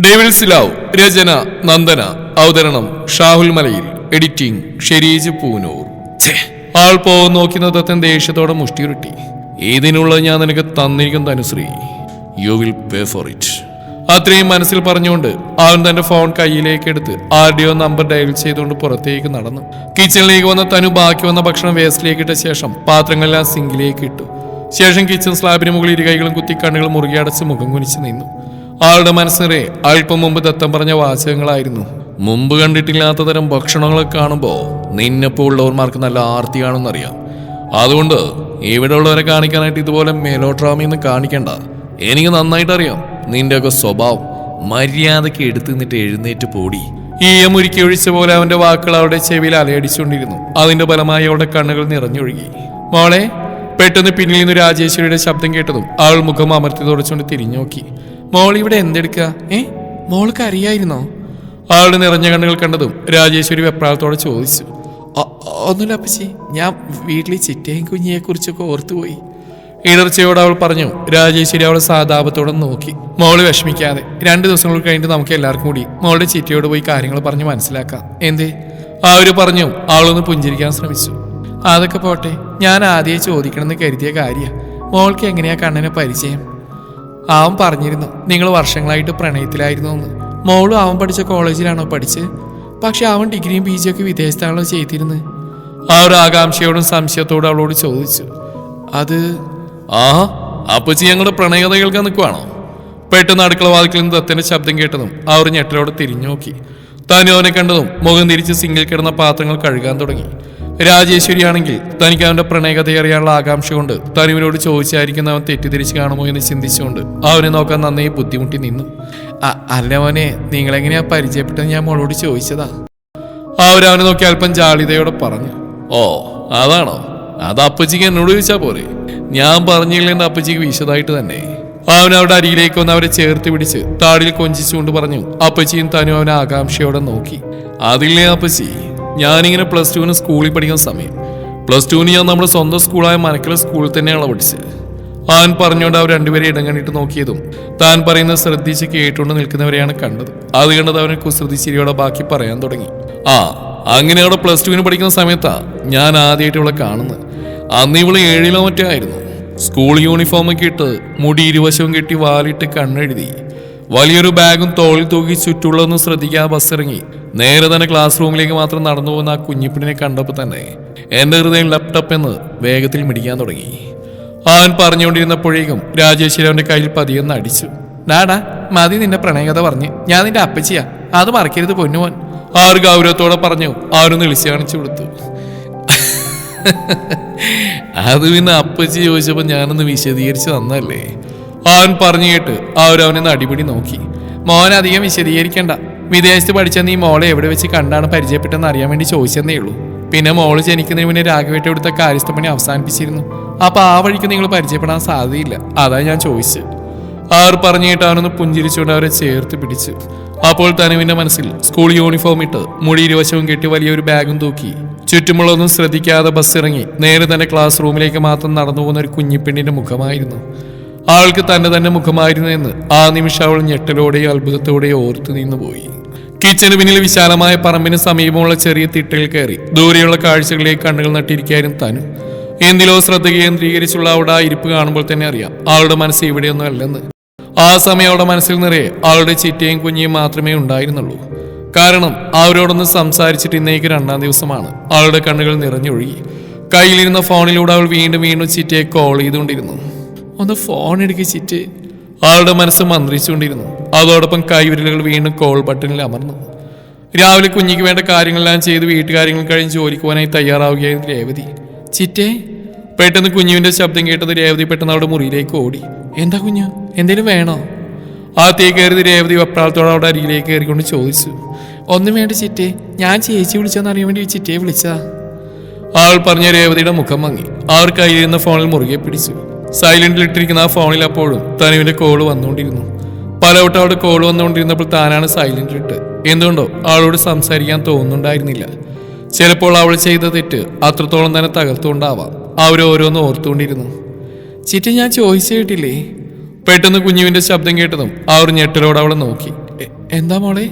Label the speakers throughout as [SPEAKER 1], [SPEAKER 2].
[SPEAKER 1] David's love രചന നന്ദന അവതരണം ഷാഹുൽ മലയിൽ editing Shereej Poonoor. ആൾ പോകുന്ന നോക്കി ദത്തൻ ദേഷ്യത്തോടെ മുഷ്ടിയുരുട്ടി. ഇതിനുള്ള ഞാൻ നിനക്ക് തന്നിരിക്കും Tanushree, you will pay for it. അത്രയും മനസ്സിൽ പറഞ്ഞുകൊണ്ട് അവൻ തന്റെ ഫോൺ കയ്യിലേക്ക് എടുത്ത് ആരുടെയോ നമ്പർ ഡയൽ ചെയ്തുകൊണ്ട് പുറത്തേക്ക് നടന്നു. കിച്ചണിലേക്ക് വന്ന തനു ബാക്കി വന്ന ഭക്ഷണം വേസ്റ്റിലേക്ക് ഇട്ട ശേഷം പാത്രങ്ങളെല്ലാം സിങ്കിലേക്ക് ഇട്ടു. ശേഷം കിച്ചൺ സ്ലാബിന് മുകളിൽ ഇരുകൈകളും കുത്തി കണ്ണുകൾ മുറുകെ അടച്ച് മുഖം കുനിച്ച് നിന്നു. ആളുടെ മനസ്സിനെ അല്പം മുമ്പ് ദത്തം പറഞ്ഞ വാചകങ്ങളായിരുന്നു. മുമ്പ് കണ്ടിട്ടില്ലാത്ത തരം ഭക്ഷണങ്ങളൊക്കെ കാണുമ്പോ നിന്നെപ്പോഴുള്ളവർമാർക്ക് നല്ല ആർത്തിയാണെന്നറിയാം. അതുകൊണ്ട് ഇവിടെ ഉള്ളവരെ കാണിക്കാനായിട്ട് ഇതുപോലെ മെലോഡ്രാമയൊന്നും കാണിക്കണ്ട. എനിക്ക് നന്നായിട്ട് അറിയാം നിന്റെയൊക്കെ സ്വഭാവം. മര്യാദയ്ക്ക് എടുത്തു നിന്നിട്ട് എഴുന്നേറ്റ് പോടി. ഈയമുരുക്കി ഒഴിച്ച പോലെ അവന്റെ വാക്കുകൾ അവളുടെ ചെവിയിൽ അലയടിച്ചുകൊണ്ടിരുന്നു. അതിന്റെ ഫലമായി അവളുടെ കണ്ണുകൾ നിറഞ്ഞൊഴുകി. മോളെ. പെട്ടെന്ന് പിന്നിൽ നിന്ന് രാജേശ്വരിയുടെ ശബ്ദം കേട്ടതും അവൾ മുഖം അമർത്തി തുടച്ചുകൊണ്ട് തിരിഞ്ഞു നോക്കി. മോൾ ഇവിടെ എന്തെടുക്ക? മോൾക്ക് അറിയായിരുന്നോ? ആളുടെ നിറഞ്ഞ കണ്ണുകൾ കണ്ടതും രാജേശ്വരി വെപ്രാളത്തോടെ ചോദിച്ചു. ഒന്നുമില്ല അപ്പച്ചി, ഞാൻ വീട്ടിൽ ചിറ്റയും കുഞ്ഞിയെ കുറിച്ചൊക്കെ ഓർത്തുപോയി. ഇടർച്ചയോട് അവൾ പറഞ്ഞു. രാജേശ്വരി അവളെ സാധാപത്തോടെ നോക്കി. മോള് വിഷമിക്കാതെ, 2 ദിവസങ്ങൾ കഴിഞ്ഞിട്ട് നമുക്ക് എല്ലാവർക്കും കൂടി മോളുടെ ചിറ്റയോട് പോയി കാര്യങ്ങൾ പറഞ്ഞ് മനസ്സിലാക്കാം. എന്തേ? അവര് പറഞ്ഞു. അവളൊന്ന് പുഞ്ചിരിക്കാൻ ശ്രമിച്ചു. അതൊക്കെ പോട്ടെ, ഞാൻ ആദ്യം ചോദിക്കണമെന്ന് കരുതിയ കാര്യ. മോൾക്ക് എങ്ങനെയാ കണ്ണനെ പരിചയം? അവൻ പറഞ്ഞിരുന്നു നിങ്ങൾ വർഷങ്ങളായിട്ട് പ്രണയത്തിലായിരുന്നു എന്ന്. മോളും അവൻ പഠിച്ച കോളേജിലാണോ പഠിച്ചത്? പക്ഷെ അവൻ ഡിഗ്രിയും PG ഒക്കെ വിദേശത്താണല്ലോ ചെയ്തിരുന്നത്. ആ ഒരു ആകാംക്ഷയോടും സംശയത്തോടും അവളോട് ചോദിച്ചു. അത് അപ്പച്ചി ഞങ്ങളുടെ പ്രണയകഥ കേൾക്കാൻ നിൽക്കുവാണോ? പെട്ടെന്ന് അടുക്കള വാതിക്കൽ നിന്ന് ദത്തന്റെ ശബ്ദം കേട്ടതും അവർ ഞെട്ടലോടെ തിരിഞ്ഞു നോക്കി. തനു അവനെ കണ്ടതും മുഖം തിരിച്ച് സിങ്കിൽ കിടന്ന പാത്രങ്ങൾ കഴുകാൻ തുടങ്ങി. രാജേശ്വരി ആണെങ്കിൽ തനിക്ക് അവന്റെ പ്രണയകഥ അറിയാനുള്ള ആകാംക്ഷ കൊണ്ട് തനുവിനോട് ചോദിച്ചായിരിക്കുന്ന അവൻ തെറ്റിദ്ധരിച്ച് കാണുമോ എന്ന് ചിന്തിച്ചുകൊണ്ട് അവനെ നോക്കാൻ നന്നേ ബുദ്ധിമുട്ടി നിന്നു. അല്ല മോനെ, നിങ്ങളെങ്ങനെയാ പരിചയപ്പെട്ടത് ഞാൻ മോളോട് ചോദിച്ചതാ. അവരവനെ നോക്കി അല്പം ജാളിതയോടെ പറഞ്ഞു. ഓ അതാണോ? അത് അപ്പച്ചിക്ക് എന്നോട് ചോദിച്ചാ പോരെ. ഞാൻ പറഞ്ഞില്ലെന്ന് അപ്പച്ചിക്ക് വിശദമായിട്ട് തന്നെ. അവൻ അവരുടെ അരിയിലേക്ക് വന്ന് അവരെ ചേർത്ത് പിടിച്ച് താടിയിൽ കൊഞ്ചിച്ചുകൊണ്ട് പറഞ്ഞു. അപ്പച്ചിയും തനു അവനെ ആകാംക്ഷയോടെ നോക്കി. അതില്ലേ അപ്പച്ചി, ഞാനിങ്ങനെ +2 സ്കൂളിൽ പഠിക്കുന്ന സമയം, +2 ഞാൻ നമ്മുടെ സ്വന്തം സ്കൂളായ മനക്കല സ്കൂളിൽ തന്നെയാണ് പഠിച്ചത്. അവൻ പറഞ്ഞുകൊണ്ട് അവർ രണ്ടുപേരെ ഇടം കണ്ടിട്ട് നോക്കിയതും താൻ പറയുന്നത് ശ്രദ്ധിച്ച് കേട്ടുകൊണ്ട് നിൽക്കുന്നവരെയാണ് കണ്ടത്. അത് കണ്ടത് അവനെ കുസൃതിച്ചിരിയോടെ ബാക്കി പറയാൻ തുടങ്ങി. അങ്ങനെ അവിടെ +2 പഠിക്കുന്ന സമയത്താ ഞാൻ ആദ്യമായിട്ട് ഇവളെ കാണുന്നത്. അന്ന് ഇവള് 7-ലോ മറ്റോ ആയിരുന്നു. സ്കൂൾ യൂണിഫോമൊക്കെ ഇട്ട് മുടി ഇരുവശവും കെട്ടി വാലിട്ട് കണ്ണെഴുതി വലിയൊരു ബാഗും തോളിൽ തൂക്കി ചുറ്റുള്ളതൊന്നും ശ്രദ്ധിക്കാതെ ബസ് ഇറങ്ങി നേരെ തന്നെ ക്ലാസ് റൂമിലേക്ക് മാത്രം നടന്നു പോകുന്ന ആ കുഞ്ഞിപ്പിനെ കണ്ടപ്പോൾ തന്നെ എന്റെ ഹൃദയം ലാപ്ടോപ്പ് എന്ന് വേഗത്തിൽ മിടിക്കാൻ തുടങ്ങി. അവൻ പറഞ്ഞുകൊണ്ടിരുന്നപ്പോഴേക്കും രാജേശ്വരി അവന്റെ കയ്യിൽ പതിയെന്ന് അടിച്ചു. ഡാടാ മതി നിന്റെ പ്രണയകഥ പറഞ്ഞ്, ഞാൻ നിന്റെ അപ്പച്ചിയാ, അത് മറക്കരുത് പൊന്നുമോൻ. ആർ ഗൗരവത്തോടെ പറഞ്ഞു. ആരൊന്ന് വിളിച്ചു കാണിച്ചു കൊടുത്തു. അത് പിന്നെ അപ്പച്ചി ചോദിച്ചപ്പോ ഞാനൊന്ന് വിശദീകരിച്ച് തന്നല്ലേ. അവൻ പറഞ്ഞു കേട്ട് അവരവനെ അടിപിടി നോക്കി. മോൻ അധികം വിശദീകരിക്കണ്ട, വിദേശത്ത് പഠിച്ച നീ മോളെ എവിടെ വെച്ച് കണ്ടാണ് പരിചയപ്പെട്ടെന്ന് അറിയാൻ വേണ്ടി ചോദിച്ചെന്നേ ഉള്ളൂ. പിന്നെ മോള് ജനിക്കുന്നതിന് മുന്നേ രാഘവേട്ട എടുത്ത കാര്യസ്ഥപ്പണി അവസാനിപ്പിച്ചിരുന്നു. അപ്പൊ ആ വഴിക്ക് നിങ്ങൾ പരിചയപ്പെടാൻ സാധ്യതയില്ല, അതാ ഞാൻ ചോദിച്ചത്. അവർ പറഞ്ഞു കേട്ട് അവനൊന്ന് പുഞ്ചിരിച്ചുകൊണ്ട് അവരെ ചേർത്ത് പിടിച്ചു. അപ്പോൾ തനുവിന്റെ മനസ്സിൽ സ്കൂൾ യൂണിഫോം ഇട്ട് മുടി ഇരുവശവും കെട്ടി വലിയൊരു ബാഗും തൂക്കി ചുറ്റുമുള്ളതൊന്നും ശ്രദ്ധിക്കാതെ ബസ് ഇറങ്ങി നേരെ തന്നെ ക്ലാസ് റൂമിലേക്ക് മാത്രം നടന്നു പോകുന്ന ഒരു കുഞ്ഞിപ്പെണ്ണിന്റെ മുഖമായിരുന്നു. ആൾക്ക് തന്നെ മുഖമായിരുന്നു എന്ന് ആ നിമിഷം അവൾ ഞെട്ടലോടെയോ അത്ഭുതത്തോടെയോ ഓർത്തു നിന്നുപോയി. കിച്ചന് പിന്നിൽ വിശാലമായ പറമ്പിന് സമീപമുള്ള ചെറിയ തിട്ടയിൽ കയറി ദൂരെയുള്ള കാഴ്ചകളിലേക്ക് കണ്ണുകൾ നട്ടിരിക്കാനും തനു. എന്തിലോ ശ്രദ്ധ കേന്ദ്രീകരിച്ചുള്ള അവിടെ ആ ഇരിപ്പ് കാണുമ്പോൾ തന്നെ അറിയാം അവളുടെ മനസ്സ് ഇവിടെയൊന്നും അല്ലെന്ന്. ആ സമയം അവളുടെ മനസ്സിൽ നിറയെ അവളുടെ ചിറ്റയും കുഞ്ഞിയും മാത്രമേ ഉണ്ടായിരുന്നുള്ളൂ. കാരണം അവരോടൊന്ന് സംസാരിച്ചിട്ട് ഇന്നേക്ക് 2ാം ദിവസമാണ്. അവളുടെ കണ്ണുകൾ നിറഞ്ഞൊഴുകി. കയ്യിലിരുന്ന ഫോണിലൂടെ അവൾ വീണ്ടും ചിറ്റയെ കോൾ ചെയ്തുകൊണ്ടിരുന്നു. ഒന്ന് ഫോൺ എടുക്കുക ചിറ്റ്. അവളുടെ മനസ്സ് മന്ത്രിച്ചുകൊണ്ടിരുന്നു. അതോടൊപ്പം കൈവിരലുകൾ വീണ്ടും കോൾ ബട്ടണിൽ അമർന്നു. രാവിലെ കുഞ്ഞിക്ക് വേണ്ട കാര്യങ്ങളെല്ലാം ചെയ്ത് വീട്ടുകാര്യങ്ങൾ കഴിഞ്ഞ് ജോലിക്ക് പോകാനായി തയ്യാറാവുകയായിരുന്നു രേവതി. ചിറ്റേ. പെട്ടെന്ന് കുഞ്ഞുവിന്റെ ശബ്ദം കേട്ടത് രേവതി പെട്ടെന്ന് അവളുടെ മുറിയിലേക്ക് ഓടി. എന്താ കുഞ്ഞു, എന്തേലും വേണോ? ആദ്യേ കയറി രേവതി വെപ്രാളത്തോടെ അവിടെ അരികിലേക്ക് കയറിക്കൊണ്ട് ചോദിച്ചു. ഒന്നും വേണ്ട ചിറ്റേ, ഞാൻ ചേച്ചി വിളിച്ചോന്ന് അറിയാൻ വേണ്ടി ചിറ്റയെ വിളിച്ചാ. ആൾ പറഞ്ഞ രേവതിയുടെ മുഖം മങ്ങി. അവർ കയ്യിലിരുന്ന ഫോണിൽ മുറുകെ പിടിച്ചു. സൈലന്റിൽ ഇട്ടിരിക്കുന്ന ആ ഫോണിൽ അപ്പോഴും തനുവിന്റെ കോള് വന്നുകൊണ്ടിരുന്നു. പലവട്ടം അവിടെ കോള് വന്നുകൊണ്ടിരുന്നപ്പോൾ താനാണ് സൈലന്റിലിട്ട്. എന്തുകൊണ്ടോ അവളോട് സംസാരിക്കാൻ തോന്നുന്നുണ്ടായിരുന്നില്ല. ചിലപ്പോൾ അവൾ ചെയ്ത തെറ്റ് അത്രത്തോളം തന്നെ തകർത്തുകൊണ്ടാവാം. അവരോരോന്ന് ഓർത്തുകൊണ്ടിരുന്നു. ചിറ്റ ഞാൻ ചോദിച്ചു കേട്ടില്ലേ? പെട്ടെന്ന് കുഞ്ഞുവിന്റെ ശബ്ദം കേട്ടതും അവർ ഞെട്ടലോടെ അവളെ നോക്കി. എന്താ മോളെ?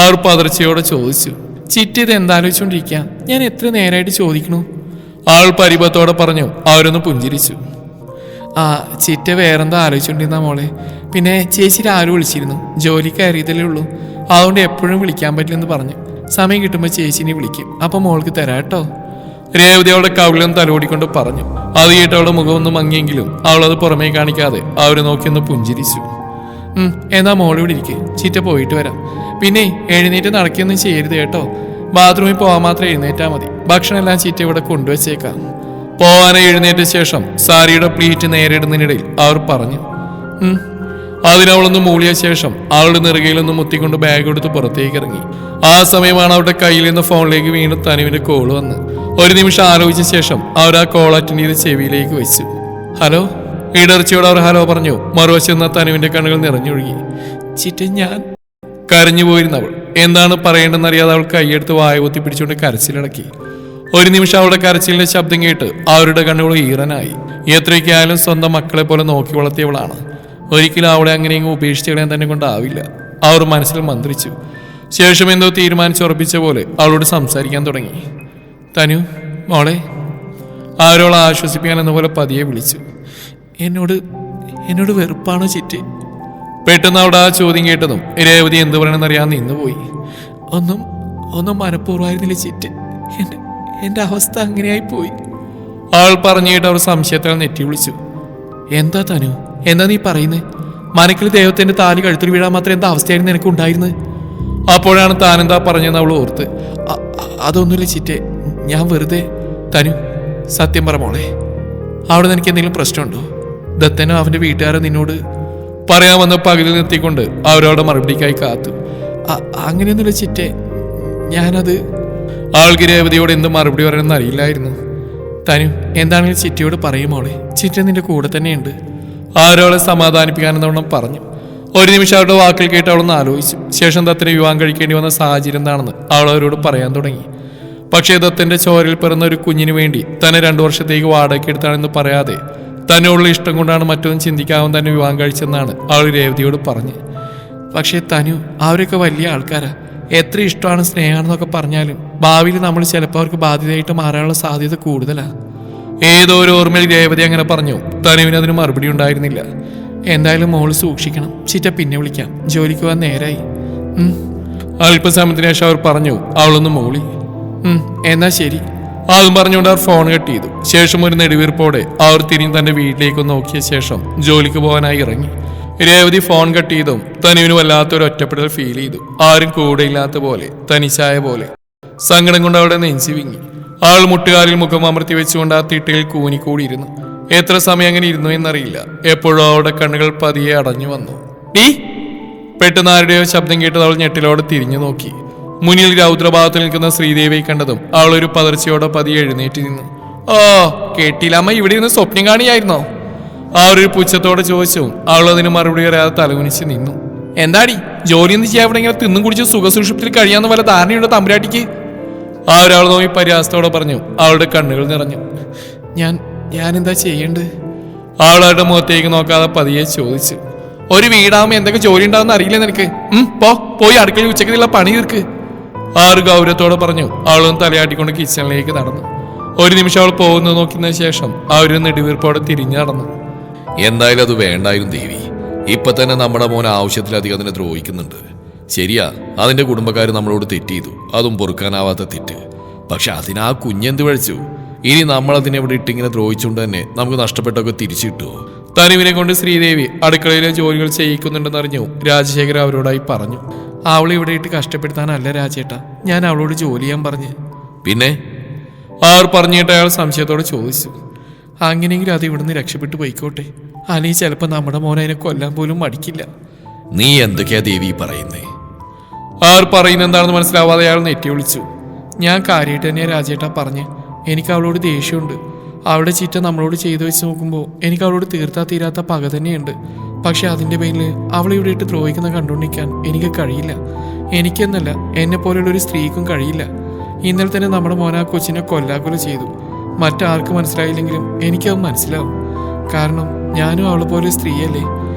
[SPEAKER 1] അവർ പതർച്ചയോടെ ചോദിച്ചു. ചിറ്റ ഇത് എന്താലോചിച്ചോണ്ടിരിക്കുക? ഞാൻ എത്ര നേരമായിട്ട് ചോദിക്കണു? ആൾ പരിഭവത്തോടെ പറഞ്ഞു. അവരൊന്ന് പുഞ്ചിരിച്ചു. ആ ചിറ്റ വേറെന്താ ആലോചിച്ചോണ്ടിരുന്ന മോളെ? പിന്നെ ചേച്ചി ആരും വിളിച്ചിരുന്നു, ജോലി കയറിയതല്ലേ ഉള്ളൂ, അതുകൊണ്ട് എപ്പോഴും വിളിക്കാൻ പറ്റില്ലെന്ന് പറഞ്ഞു. സമയം കിട്ടുമ്പോൾ ചേച്ചിനെ വിളിക്കും, അപ്പൊ മോൾക്ക് തരാട്ടോ. രേവതി അവളുടെ കവിളിലും തലോടിക്കൊണ്ട് പറഞ്ഞു. അത് കേട്ട് അവളുടെ മുഖമൊന്നും മങ്ങിയെങ്കിലും അവളത് പുറമേ കാണിക്കാതെ അവരെ നോക്കിയൊന്ന് പുഞ്ചിരിച്ചു. എന്നാ മോളിവിടെ ഇരിക്കെ, ചിറ്റ പോയിട്ട് വരാം. പിന്നെ എഴുന്നേറ്റ് നടക്കുകയൊന്നും ചെയ്യരുത് കേട്ടോ. ബാത്റൂമിൽ പോകാൻ മാത്രം എഴുന്നേറ്റാ മതി. ഭക്ഷണം എല്ലാം ചിറ്റ ഇവിടെ കൊണ്ടുവച്ചേക്കാം. പോവാനെ എഴുന്നേറ്റ ശേഷം സാരിയുടെ പ്ലീറ്റ് നേരിടുന്നതിനിടയിൽ അവർ പറഞ്ഞു. അതിനവളൊന്ന് മൂളിയ ശേഷം അവളുടെ നെറുകയിലൊന്ന് മുത്തിക്കൊണ്ട് ബാഗ് എടുത്ത് പുറത്തേക്ക് ഇറങ്ങി. ആ സമയമാണ് അവരുടെ കയ്യിൽ നിന്ന് ഫോണിലേക്ക് വീണ്ടും തനുവിന്റെ കോൾ വന്ന്. ഒരു നിമിഷം ആലോചിച്ച ശേഷം അവർ ആ കോൾ അറ്റൻഡ് ചെയ്ത് ചെവിയിലേക്ക് വെച്ചു. ഹലോ. ഇടർച്ചയോട് അവർ ഹലോ പറഞ്ഞു. മറുവശം നിന്ന തനുവിന്റെ കണ്ണുകൾ നിറഞ്ഞൊഴുകി. ചിറ്റ ഞാൻ കരഞ്ഞു പോയിരുന്നവൾ എന്താണ് പറയേണ്ടെന്നറിയാതെ അവൾ കൈയെടുത്ത് വായ കുത്തി പിടിച്ചുകൊണ്ട് കരച്ചിലടക്കി. ഒരു നിമിഷം അവളുടെ കരച്ചിലിന്റെ ശബ്ദം കേട്ട് അവരുടെ കണ്ണുകൾ ഈറനായി. എത്രയ്ക്കായാലും സ്വന്തം മക്കളെ പോലെ നോക്കി വളർത്തിയവളാണ്. ഒരിക്കലും അവളെ അങ്ങനെയെങ്കിലും ഉപേക്ഷിച്ച് കളയാൻ തന്നെ കൊണ്ടാവില്ല. അവർ മനസ്സിൽ മന്ത്രിച്ചു. ശേഷം എന്തോ തീരുമാനിച്ചുറപ്പിച്ച പോലെ അവളോട് സംസാരിക്കാൻ തുടങ്ങി. തനു മോളെ. ആരോളെ ആശ്വസിപ്പിക്കാൻ എന്ന പോലെ പതിയെ വിളിച്ചു. എന്നോട് വെറുപ്പാണോ ചിറ്റ്? പെട്ടെന്ന് അവിടെ ആ ചോദ്യം കേട്ടതും രേവതി എന്ത് പറയണമെന്നറിയാൻ നിന്നുപോയി. ഒന്നും മനഃപൂർവ്വമായിരുന്നില്ല ചിറ്റ്, എന്റെ അവസ്ഥ അങ്ങനെയായി പോയി. ആൾ പറഞ്ഞിട്ട് അവർ സംശയത്താൽ നെറ്റി വിളിച്ചു. എന്താ തനു, എന്താ നീ പറയുന്നത്? മനക്കിൽ ദൈവത്തിന്റെ താലി കഴുത്തിൽ വീഴാൻ മാത്രം എന്താ അവസ്ഥയായിരുന്നു നിനക്ക് ഉണ്ടായിരുന്നത്? അപ്പോഴാണ് താനെന്താ പറഞ്ഞെന്ന് അവൾ ഓർത്ത്. അതൊന്നുമില്ല ചിറ്റെ, ഞാൻ വെറുതെ. തനു സത്യം പറ മോളെ, അവിടെ നിനക്ക് എന്തെങ്കിലും പ്രശ്നമുണ്ടോ? ദത്തനോ അവന്റെ വീട്ടുകാരോ നിന്നോട് പറയാമെന്ന് പകലിൽ നിർത്തിക്കൊണ്ട് അവരോട് മറുപടിക്കായി കാത്തു. അങ്ങനെയൊന്നുമില്ല ചിറ്റെ, ഞാനത്. ആൾക്ക് രേവതിയോട് എന്ത് മറുപടി പറയണമെന്ന് അറിയില്ലായിരുന്നു. തനു എന്താണെങ്കിലും ചിറ്റയോട് പറയുമോളെ, ചിറ്റ നിന്റെ കൂടെ തന്നെയുണ്ട്. ആരോളെ സമാധാനിപ്പിക്കാനെന്നവണ്ണം പറഞ്ഞു. ഒരു നിമിഷം അവരുടെ വാക്കിൽ കേട്ട് അവളൊന്ന് ആലോചിച്ചു. ശേഷം ദത്തനെ വിവാഹം കഴിക്കേണ്ടി വന്ന സാഹചര്യം എന്താണെന്ന് അവൾ അവരോട് പറയാൻ തുടങ്ങി. പക്ഷേ ദത്തന്റെ ചോരയിൽ പിറന്ന ഒരു കുഞ്ഞിന് വേണ്ടി തന്നെ 2 വർഷത്തേക്ക് വാടകയ്ക്ക് എടുത്താണെന്ന് പറയാതെ തന്നോടുള്ള ഇഷ്ടം കൊണ്ടാണ് മറ്റൊന്നും ചിന്തിക്കാവും തന്നെ വിവാഹം കഴിച്ചെന്നാണ് അവൾ രേവതിയോട് പറഞ്ഞ്. പക്ഷേ തനു അവരൊക്കെ വലിയ ആൾക്കാരാ. എത്ര ഇഷ്ടമാണ് സ്നേഹമാണെന്നൊക്കെ പറഞ്ഞാലും ഭാവിയിൽ നമ്മൾ ചിലപ്പോൾ അവർക്ക് ബാധ്യതയായിട്ട് മാറാനുള്ള സാധ്യത കൂടുതലാണ്. ഏതോ ഒരു ഓർമ്മയിൽ രേവതി അങ്ങനെ പറഞ്ഞു. തനുവിന് അതിന് മറുപടി ഉണ്ടായിരുന്നില്ല. എന്തായാലും മോള് സൂക്ഷിക്കണം. ചിറ്റ പിന്നെ വിളിക്കാം, ജോലിക്ക് പോകാൻ നേരായി. അല്പസമയത്തിന് ശേഷം അവർ പറഞ്ഞു. അവളൊന്ന് മൂളി. എന്നാ ശരി. അതും പറഞ്ഞുകൊണ്ട് അവർ ഫോൺ കട്ട് ചെയ്തു. ശേഷം ഒരു നെടുവീർപ്പോടെ അവർ തിരിഞ്ഞ് തന്റെ വീട്ടിലേക്ക് നോക്കിയ ശേഷം ജോലിക്ക് പോകാനായി ഇറങ്ങി. രേവതി ഫോൺ കട്ട് ചെയ്തും തനുവിന് വല്ലാത്തൊരു ഒറ്റപ്പെടൽ ഫീൽ ചെയ്തു. ആരും കൂടെ ഇല്ലാത്ത പോലെ, തനിച്ചായ പോലെ. സങ്കടം കൊണ്ട് അവളുടെ നെഞ്ചി വിങ്ങി. ആൾ മുട്ടുകാലിൽ മുഖം അമർത്തി വെച്ചുകൊണ്ട് ആ തിട്ടയിൽ കൂനിക്കൂടിയിരുന്നു. എത്ര സമയം അങ്ങനെ ഇരുന്നു എന്നറിയില്ല. എപ്പോഴും അവളുടെ കണ്ണുകൾ പതിയെ അടഞ്ഞു വന്നു. പെട്ടെന്ന് ആരുടെയോ ശബ്ദം കേട്ടത് അവൾ ഞെട്ടിലോടെ തിരിഞ്ഞു നോക്കി. മുന്നിൽ രൗദ്രഭാഗത്ത് നിൽക്കുന്ന ശ്രീദേവിയെ കണ്ടതും അവൾ ഒരു പതർച്ചയോടെ പതിയെ എഴുന്നേറ്റ് നിന്നു. ഓ കേട്ടില്ല, അമ്മ ഇവിടെ നിന്ന് സ്വപ്നം കാണിയായിരുന്നോ? ആ ഒരു പുച്ഛത്തോടെ ചോദിച്ചു. അവൾ അതിന് മറുപടി അറിയാതെ തലകുനിച്ച് നിന്നു. എന്താടി ജോലിയൊന്നും ചെയ്യാൻ ഇവിടെ ഇങ്ങനെ തിന്നും കുടിച്ച് സുഖസൂക്ഷിപ്പത്തിൽ കഴിയാന്ന് വല്ല ധാരണയുണ്ടോ തമ്പുരാട്ടിക്ക്? ആ ഒരാൾ നോക്കി പരിഹാസത്തോടെ പറഞ്ഞു. അവളുടെ കണ്ണുകൾ നിറഞ്ഞു. ഞാനെന്താ ചെയ്യേണ്ടത്? അവളുടെ മുഖത്തേക്ക് നോക്കാതെ പതിയെ ചോദിച്ചു. ഒരു വീടാവുമ്പോ എന്തൊക്കെ ജോലി ഉണ്ടാവുന്ന അറിയില്ല നിനക്ക്? പോയി അടുക്കളയിൽ ഉച്ചക്കുള്ള പണി തീർക്ക്. ആറ് ഗൗരവത്തോടെ പറഞ്ഞു. അവളൊന്ന് തലയാട്ടിക്കൊണ്ട് കിച്ചണിലേക്ക് നടന്നു. ഒരു നിമിഷം അവൾ പോകുന്നത് നോക്കിയതിനു ശേഷം അവര് നെടുവീർപ്പോടെ തിരിഞ്ഞു നടന്നു.
[SPEAKER 2] എന്തായാലും അത് വേണ്ടായിരുന്നു ദേവി. ഇപ്പൊ തന്നെ നമ്മുടെ മോൻ ആവശ്യത്തിലധികം അതിനെ ദ്രോഹിക്കുന്നുണ്ട്. ശരിയാ, അതിന്റെ കുടുംബക്കാർ നമ്മളോട് തെറ്റ് ചെയ്തു, അതും പൊറുക്കാനാവാത്ത തെറ്റ്. പക്ഷെ അതിനാ കുഞ്ഞെന്ത് വഴിച്ചു? ഇനി നമ്മളതിനെ ഇവിടെ ഇട്ടിങ്ങനെ ദ്രോഹിച്ചുകൊണ്ട് തന്നെ നമുക്ക് നഷ്ടപ്പെട്ടൊക്കെ തിരിച്ചു കിട്ടുമോ?
[SPEAKER 1] തനുവിനെ കൊണ്ട് ശ്രീദേവി അടുക്കളയിലെ ജോലികൾ ചെയ്യിക്കുന്നുണ്ടെന്നറിഞ്ഞു രാജശേഖര അവരോടായി പറഞ്ഞു. അവളെ ഇവിടെ ഇട്ട് കഷ്ടപ്പെടുത്താനല്ല രാജേട്ടാ, ഞാൻ അവളോട് ജോലി ചെയ്യാൻ പറഞ്ഞു.
[SPEAKER 2] പിന്നെ
[SPEAKER 1] അവർ പറഞ്ഞിട്ട് അയാൾ സംശയത്തോടെ ചോദിച്ചു. അങ്ങനെയെങ്കിലും അത് ഇവിടുന്ന് രക്ഷപ്പെട്ടു പോയിക്കോട്ടെ, അല്ലെങ്കിൽ ചിലപ്പോൾ നമ്മുടെ മോനെ അതിനെ കൊല്ലാൻ പോലും മടിക്കില്ല.
[SPEAKER 2] നീ എന്തൊക്കെയാ ദേവി പറയുന്നേ?
[SPEAKER 1] അവർ പറയുന്നത് എന്താണെന്ന് മനസ്സിലാവാതെ അയാൾ നെറ്റി വിളിച്ചു. ഞാൻ കാര്യമായിട്ട് തന്നെയാ രാജേട്ടാ പറഞ്ഞ്. എനിക്ക് അവളോട് ദേഷ്യമുണ്ട്. അവളുടെ ചിറ്റ നമ്മളോട് ചെയ്തു വെച്ച് നോക്കുമ്പോൾ എനിക്ക് അവളോട് തീർത്താ തീരാത്ത പക തന്നെയുണ്ട്. പക്ഷെ അതിൻ്റെ പേരിൽ അവളെ ഇവിടെ ഇട്ട് ദ്രോഹിക്കുന്ന കണ്ടുകൊണ്ടിരിക്കാൻ എനിക്ക് കഴിയില്ല. എനിക്കെന്നല്ല, എന്നെ പോലെയുള്ള ഒരു സ്ത്രീക്കും കഴിയില്ല. ഇന്നലെ തന്നെ നമ്മുടെ മോനാ കൊച്ചിനെ കൊല്ലാക്കൊല ചെയ്തു. മറ്റാർക്ക് മനസ്സിലായില്ലെങ്കിലും എനിക്കത് മനസ്സിലാവും. കാരണം ഞാനും അവളെ പോലെ സ്ത്രീയല്ലേ.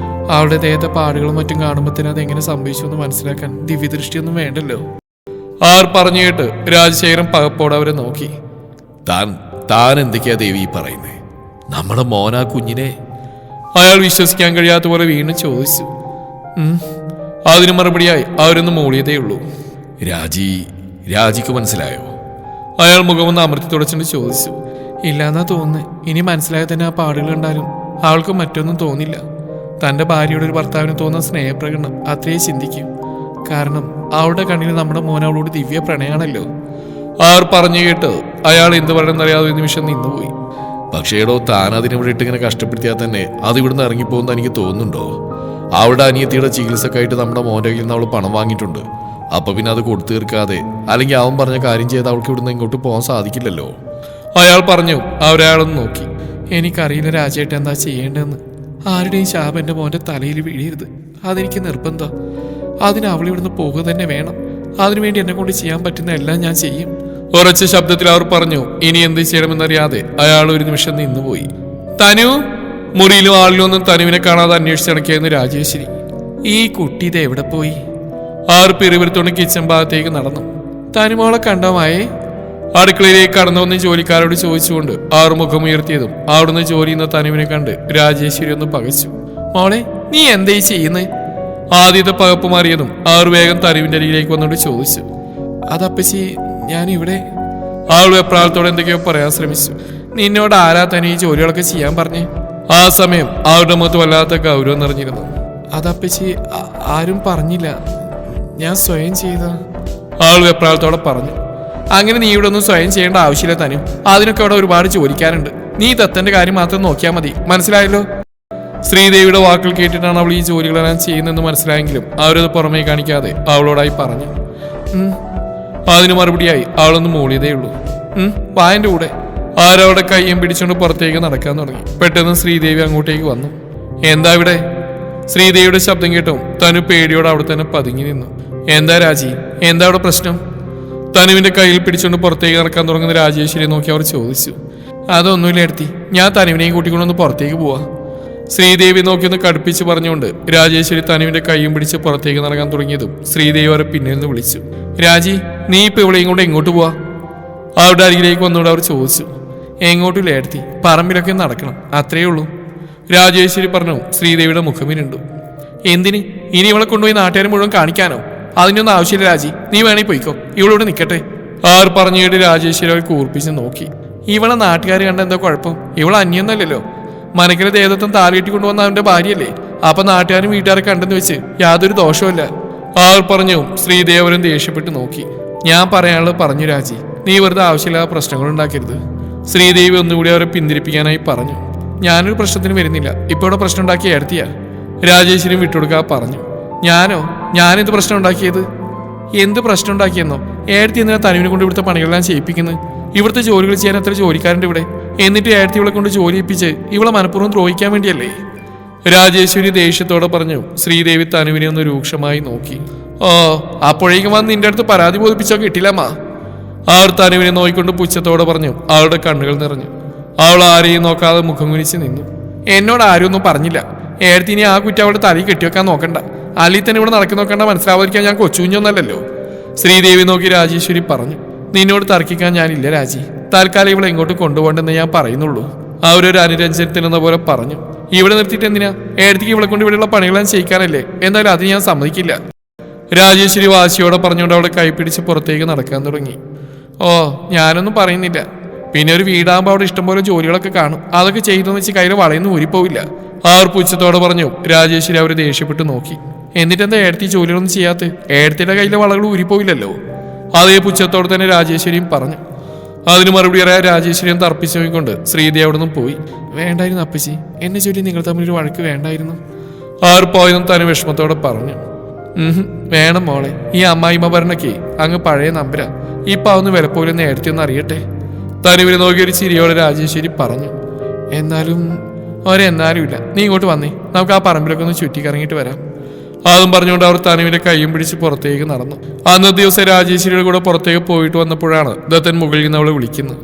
[SPEAKER 1] അവളുടെ ദേഹത്തെ പാടുകളും മറ്റും കാണുമ്പോൾ തന്നെ അതെങ്ങനെ സംഭവിച്ചു എന്ന് മനസ്സിലാക്കാൻ ദിവ്യദൃഷ്ടിയൊന്നും വേണ്ടല്ലോ. ആർ പറഞ്ഞു കേട്ട് രാജശേഖരൻ പകപ്പോടെ അവരെ നോക്കി.
[SPEAKER 2] താൻ എന്തൊക്കെയാ ദേവി പറയുന്നേ? നമ്മുടെ മോനാ കുഞ്ഞിനെ?
[SPEAKER 1] അയാൾ വിശ്വസിക്കാൻ കഴിയാത്ത പോലെ വീണ്ടും ചോദിച്ചു. അതിന് മറുപടിയായി അവരൊന്ന് മൂളിയതേയുള്ളൂ.
[SPEAKER 2] രാജിക്ക് മനസ്സിലായോ?
[SPEAKER 1] അയാൾ മുഖമൊന്ന് അമർത്തി തുടച്ചിട്ട് ചോദിച്ചു. ഇല്ലാന്നാ തോന്നുന്നത്. ഇനി മനസ്സിലായ തന്നെ ആ പാടുകൾ ഉണ്ടാലും അവൾക്ക് മറ്റൊന്നും തോന്നില്ല. തൻ്റെ ഭാര്യയുടെ ഒരു ഭർത്താവിന് തോന്നുന്ന സ്നേഹപ്രകടനം അത്രയേ ചിന്തിക്കും. കാരണം അവളുടെ കണ്ണിൽ നമ്മുടെ മോൻ അവളോട് ദിവ്യ പ്രണയാണല്ലോ. ആർ പറഞ്ഞു കേട്ട് അയാൾ എന്ത് പറയണമെന്നറിയാതെ ഒരു നിമിഷം നിന്നുപോയി.
[SPEAKER 2] പക്ഷേടോ, താൻ അതിനിവിടെ ഇട്ട് ഇങ്ങനെ കഷ്ടപ്പെടുത്തിയാൽ തന്നെ അത് ഇവിടുന്ന് ഇറങ്ങിപ്പോകുന്ന എനിക്ക് തോന്നുന്നുണ്ടോ? അവളുടെ അനിയത്തിയുടെ ചികിത്സക്കായിട്ട് നമ്മുടെ മോൻ്റെ കയ്യിൽ നിന്ന് അവൾ പണം വാങ്ങിയിട്ടുണ്ട്. അപ്പൊ പിന്നെ അത് കൊടുത്തു തീർക്കാതെ അല്ലെങ്കിൽ അവൻ പറഞ്ഞ കാര്യം ചെയ്ത് അവൾക്ക് ഇവിടുന്ന് ഇങ്ങോട്ട് പോകാൻ സാധിക്കില്ലല്ലോ.
[SPEAKER 1] അയാൾ പറഞ്ഞു. അവരയാളൊന്ന് നോക്കി. എനിക്കറിയില്ല രാജേട്ടൻ എന്താ ചെയ്യേണ്ടതെന്ന്. ആരുടെയും ശാപം എൻ്റെ മോൻ്റെ തലയിൽ വീഴരുത്. അതെനിക്ക് നിർബന്ധം. അതിന് അവൾ ഇവിടുന്ന് പോകുക തന്നെ വേണം. അതിനുവേണ്ടി എന്നെ കൊണ്ട് ചെയ്യാൻ പറ്റുന്ന എല്ലാം ഞാൻ ചെയ്യും. ഉറച്ച ശബ്ദത്തിൽ അവർ പറഞ്ഞു. ഇനി എന്ത് ചെയ്യണമെന്നറിയാതെ അയാൾ ഒരു നിമിഷം നിന്നുപോയി. തനു! മുറിയിലും ആളിലും ഒന്നും തനുവിനെ കാണാതെ അന്വേഷിച്ചിടക്കിയായിരുന്നു രാജേശ്വരി. ഈ കുട്ടി ഇത് എവിടെ പോയി? ആർ പിറുപിറുത്തോണ്ട് കിച്ചൺ ഭാഗത്തേക്ക് നടന്നു. തനുമോളെ കണ്ടോമായേ? അടുക്കളയിലേക്ക് കടന്നു വന്ന് ജോലിക്കാരോട് ചോദിച്ചുകൊണ്ട് ആർ മുഖമുയർത്തിയതും അവിടുന്ന് ജോലി ചെയ്യുന്ന തനുവിനെ കണ്ട് രാജേശ്വരി ഒന്ന് പകച്ചു. മോളെ, നീ എന്തായി ചെയ്യുന്നേ? ആദ്യത്തെ പകപ്പ് മാറിയതും ആർ വേഗം തനുവിന്റെ അരികിലേക്ക് വന്നോണ്ട് ചോദിച്ചു. അതപ്പച്ചി, ഞാനിവിടെ. ആൾ വെപ്രാളത്തോടെ എന്തൊക്കെയോ പറയാൻ ശ്രമിച്ചു. നിന്നോട് ആരാ തന്നെ ഈ ജോലികളൊക്കെ ചെയ്യാൻ പറഞ്ഞേ? ആ സമയം അവരുടെ മുഖത്ത് വല്ലാത്ത ഗൗരവം നിറഞ്ഞിരുന്നു. അതപ്പച്ചി, ആരും പറഞ്ഞില്ല, ഞാൻ സ്വയം ചെയ്ത. ആൾ വെപ്രാളത്തോടെ പറഞ്ഞു. അങ്ങനെ നീ ഇവിടെ ഒന്നും സ്വയം ചെയ്യേണ്ട ആവശ്യമില്ല തനു. അതിനൊക്കെ അവിടെ ഒരുപാട് ജോലിക്കാരുണ്ട്. നീ ദത്തന്റെ കാര്യം മാത്രം നോക്കിയാൽ മതി. മനസ്സിലായല്ലോ? ശ്രീദേവിയുടെ വാക്കുകൾ കേട്ടിട്ടാണ് അവൾ ഈ ജോലികളെല്ലാം ചെയ്യുന്നതെന്ന് മനസ്സിലായെങ്കിലും അവരത് പുറമേ കാണിക്കാതെ അവളോടായി പറഞ്ഞു. അതിന് മറുപടിയായി അവളൊന്ന് മൂളിയതേയുള്ളൂ. വായന്റെ കൂടെ. ആരവിടെ കയ്യും പിടിച്ചുകൊണ്ട് പുറത്തേക്ക് നടക്കാൻ തുടങ്ങി. പെട്ടെന്ന് ശ്രീദേവി അങ്ങോട്ടേക്ക് വന്നു. എന്താ ഇവിടെ? ശ്രീദേവിയുടെ ശബ്ദം കേട്ടോ തനു പേടിയോടെ അവിടെ തന്നെ പതുങ്ങി നിന്നു. എന്താ രാജി, എന്താ അവിടെ പ്രശ്നം? തനുവിന്റെ കയ്യിൽ പിടിച്ചുകൊണ്ട് പുറത്തേക്ക് നടക്കാൻ തുടങ്ങുന്ന രാജേശ്വരിയെ നോക്കി അവർ ചോദിച്ചു. അതൊന്നുമില്ല എടുത്തി, ഞാൻ തനുവിനെയും കൂട്ടിക്കൊണ്ടൊന്ന് പുറത്തേക്ക് പോവാ. ശ്രീദേവി നോക്കിയൊന്ന് കടുപ്പിച്ച് പറഞ്ഞുകൊണ്ട് രാജേശ്വരി തനുവിന്റെ കൈയും പിടിച്ച് പുറത്തേക്ക് നടക്കാൻ തുടങ്ങിയതും ശ്രീദേവി അവരെ പിന്നിൽ നിന്ന് വിളിച്ചു. രാജി, നീ ഇപ്പൊ ഇവിടെയും കൊണ്ട് എങ്ങോട്ട് പോവാ? അവരുടെ അരികിലേക്ക് വന്നുകൊണ്ട് അവർ ചോദിച്ചു. എങ്ങോട്ടില്ല എടുത്തി, പറമ്പിലൊക്കെ നടക്കണം, അത്രയേ ഉള്ളൂ. രാജേശ്വരി പറഞ്ഞു. ശ്രീദേവിയുടെ മുഖമിനുണ്ടു. എന്തിന്? ഇനി ഇവളെ കൊണ്ടുപോയി നാട്ടുകാരെ മുഴുവൻ കാണിക്കാനോ? അതിനൊന്നും ആവശ്യമില്ല രാജി, നീ വേണേ പോയിക്കോ, ഇവളോട് നിൽക്കട്ടെ. ആർ പറഞ്ഞിട്ട് രാജേശ്വരി അവർ കൂർപ്പിച്ച് നോക്കി. ഇവളെ നാട്ടുകാർ കണ്ട എന്താ കുഴപ്പം? ഇവൾ അന്യൊന്നല്ലല്ലോ. മനക്കിലെ ദേവത്വം താലി കെട്ടിക്കൊണ്ടുവന്ന അവന്റെ ഭാര്യയല്ലേ. അപ്പൊ നാട്ടുകാരും വീട്ടുകാരെ കണ്ടെന്ന് വെച്ച് യാതൊരു ദോഷവുമില്ല. ആർ പറഞ്ഞു. ശ്രീദേവരും ദേഷ്യപ്പെട്ട് നോക്കി. ഞാൻ പറയാനുള്ളത് പറഞ്ഞു രാജി, നീ വെറുതെ ആവശ്യമില്ലാത്ത പ്രശ്നങ്ങൾ ഉണ്ടാക്കരുത്. ശ്രീദേവി ഒന്നുകൂടി അവരെ പിന്തിരിപ്പിക്കാനായി പറഞ്ഞു. ഞാനൊരു പ്രശ്നത്തിന് വരുന്നില്ല, ഇപ്പൊ ഇവിടെ പ്രശ്നം ഉണ്ടാക്കിയ എടുത്തിയാ. രാജേശ്വരി വിട്ടുകൊടുക്കാതെ പറഞ്ഞു. ഞാനെന്ത് പ്രശ്നം ഉണ്ടാക്കിയത്? എന്ത് പ്രശ്നം ഉണ്ടാക്കിയെന്നോ? ഏടത്തി എന്തിനാ തനുവിനെ കൊണ്ട് ഇവിടുത്തെ പണികളെല്ലാം ചെയ്യിപ്പിക്കുന്നത്? ഇവിടുത്തെ ജോലികൾ ചെയ്യാൻ എത്ര ജോലിക്കാരുണ്ട് ഇവിടെ? എന്നിട്ട് ഏടത്തി ഇവളെ കൊണ്ട് ജോലി ഏൽപ്പിച്ച് ഇവളെ മനഃപൂർവ്വം ദ്രോഹിക്കാൻ വേണ്ടിയല്ലേ? രാജേശ്വരി ദേഷ്യത്തോടെ പറഞ്ഞു. ശ്രീദേവി തനുവിനെ ഒന്ന് രൂക്ഷമായി നോക്കി. ഓ, അപ്പോഴേക്കും വന്ന് നിന്റെ അടുത്ത് പരാതി ബോധിപ്പിച്ചോ കിട്ടില്ലമ്മാ. അവർ തനുവിനെ നോക്കിക്കൊണ്ട് പുച്ഛത്തോടെ പറഞ്ഞു. അവളുടെ കണ്ണുകൾ നിറഞ്ഞു. അവൾ ആരെയും നോക്കാതെ മുഖം കുനിച്ച് നിന്നു. എന്നോട് ആരും ഒന്നും പറഞ്ഞില്ല. ഏടത്തിനി ആ കുറ്റം അവളുടെ തലയിൽ കെട്ടിവെക്കാൻ നോക്കണ്ട. അല്ലെങ്കിൽ തന്നെ ഇവിടെ നടക്കി നോക്കണ്ട. മനസ്സിലാവാതിരിക്കാൻ ഞാൻ കൊച്ചുകുഞ്ഞൊന്നല്ലോ. ശ്രീദേവി നോക്കി രാജേശ്വരി പറഞ്ഞു. നിന്നോട് തർക്കിക്കാൻ ഞാനില്ല രാജി. തൽക്കാലം ഇവിടെ എങ്ങോട്ട് കൊണ്ടുപോകണ്ടെന്ന് ഞാൻ പറയുന്നുള്ളൂ. അവരൊരു അനുരഞ്ജനത്തിനെന്ന പോലെ പറഞ്ഞു. ഇവിടെ നിർത്തിയിട്ട് എന്തിനാ? ഏടത്തിക്ക് ഇവിടെ കൊണ്ട് ഇവിടെയുള്ള പണികളാൻ ചെയ്യിക്കാനല്ലേ? എന്തായാലും അത് ഞാൻ സമ്മതിക്കില്ല. രാജേശ്വരി വാശിയോടെ പറഞ്ഞുകൊണ്ട് അവളെ കൈപ്പിടിച്ച് പുറത്തേക്ക് നടക്കാൻ തുടങ്ങി. ഓ, ഞാനൊന്നും പറയുന്നില്ല. പിന്നെ ഒരു വീടാകുമ്പോൾ അവിടെ ഇഷ്ടംപോലെ ജോലികളൊക്കെ കാണും. അതൊക്കെ ചെയ്തെന്ന് വെച്ച് കയ്യിൽ വളയൊന്നും ഊരിപ്പോവില്ല. അവർ പുച്ഛത്തോടെ പറഞ്ഞു. രാജേശ്വരി അവരെ ദേഷ്യപ്പെട്ട് നോക്കി. എന്നിട്ടെന്താ ഏടത്തി ജോലികളൊന്നും ചെയ്യാത്ത? ഏടത്തിയുടെ കയ്യിലെ വളകൾ ഊരിപ്പോവില്ലല്ലോ. അതേ പുച്ഛത്തോടെ തന്നെ രാജേശ്വരിയും പറഞ്ഞു. അതിന് മറുപടി അറിയാൻ രാജേശ്വരിയും തർപ്പിച്ചു പോയിക്കൊണ്ട് ശ്രീദേവി അവിടെ നിന്നും പോയി. വേണ്ടായിരുന്നു അപ്പച്ചി, എന്നെ ചൊല്ലി നിങ്ങൾ തമ്മിലൊരു വഴക്ക് വേണ്ടായിരുന്നു. അവർ പോയതും തന്നെ വിഷമത്തോടെ പറഞ്ഞു. വേണം മോളെ, ഈ അമ്മായിമ്മ ഭരണക്കെ അങ്ങ് പഴയ നമ്പരാ. ഇപ്പൊ അതൊന്ന് വിലപ്പോലെന്ന് ഏടത്തിയൊന്ന് അറിയട്ടെ. തനുവിനെ നോക്കി ഒരു ചിരിയോടെ രാജേശ്വരി പറഞ്ഞു. എന്നാലും ഇല്ല, നീ ഇങ്ങോട്ട് വന്നേ, നമുക്ക് ആ പറമ്പിലൊക്കെ ഒന്ന് ചുറ്റിക്കറങ്ങിയിട്ട് വരാം. അതും പറഞ്ഞുകൊണ്ട് അവർ തനുവിന്റെ കൈയും പിടിച്ച് പുറത്തേക്ക് നടന്നു. അന്നത്തെ ദിവസം രാജേശ്വരിയുടെ കൂടെ പുറത്തേക്ക് പോയിട്ട് വന്നപ്പോഴാണ് ദത്തൻ മുകളിൽ നിന്ന് അവളെ വിളിക്കുന്നത്.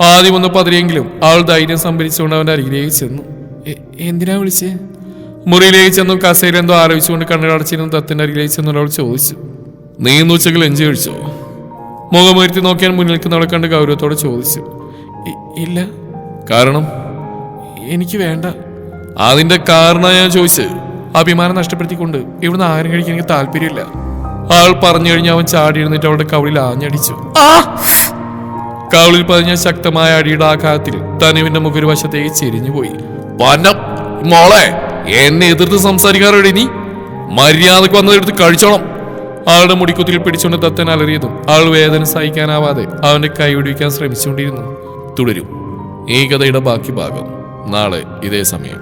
[SPEAKER 1] ആദ്യം ഒന്ന് പതിരെങ്കിലും അവൾ ധൈര്യം സംഭരിച്ചുകൊണ്ട് അവന്റെ അരികിലേക്ക് ചെന്നു. എന്തിനാ വിളിച്ചേ? മുറിയിലേക്ക് ചെന്നു കസേര എന്തോ ആലോചിച്ചുകൊണ്ട് കണ്ണുകടച്ചിരുന്ന ദത്തിന്റെ അരികിലേക്ക് ചെന്നൊരാൾ ചോദിച്ചു, നീ ഇന്ന് ഉച്ചക്ക് ലഞ്ച് കഴിച്ചോ? മുഖമുയർത്തി നോക്കിയാൽ മുന്നിൽ നിൽക്കുന്നവളെ കണ്ട് ഗൗരവത്തോടെ ചോദിച്ചു. ഇല്ല. കാരണം? എനിക്ക് വേണ്ട. അതിന്റെ കാരണം ഞാൻ ചോദിച്ചത്. അഭിമാനം നഷ്ടപ്പെടുത്തിക്കൊണ്ട് ഇവിടുന്ന് ആരും കഴിക്കാൻ എനിക്ക് താല്പര്യമില്ല. ആൾ പറഞ്ഞു കഴിഞ്ഞ് അവൻ ചാടി എഴുന്നിട്ട് അവളുടെ കവിളിൽ ആഞ്ഞടിച്ചു. കവിളിൽ പതിഞ്ഞ ശക്തമായ അടിയുടെ ആഘാതത്തിൽ തനുവിന്റെ മുഖൊരു വശത്തേക്ക് ചെരിഞ്ഞുപോയി.
[SPEAKER 2] മോളെ, എന്നെ എതിർത്ത് സംസാരിക്കാറോടെ നീ മര്യാദക്ക് വന്നതെടുത്ത് കഴിച്ചോണം.
[SPEAKER 1] ആളുടെ മുടിക്കുത്തിൽ പിടിച്ചുകൊണ്ട് ദത്തൻ അലറിയതും ആൾ വേദന സഹിക്കാനാവാതെ അവന്റെ കൈ ഒടിവിക്കാൻ ശ്രമിച്ചുകൊണ്ടിരുന്നു.
[SPEAKER 2] തുടരും ഈ കഥയുടെ ബാക്കി ഭാഗം നാളെ ഇതേ സമയം.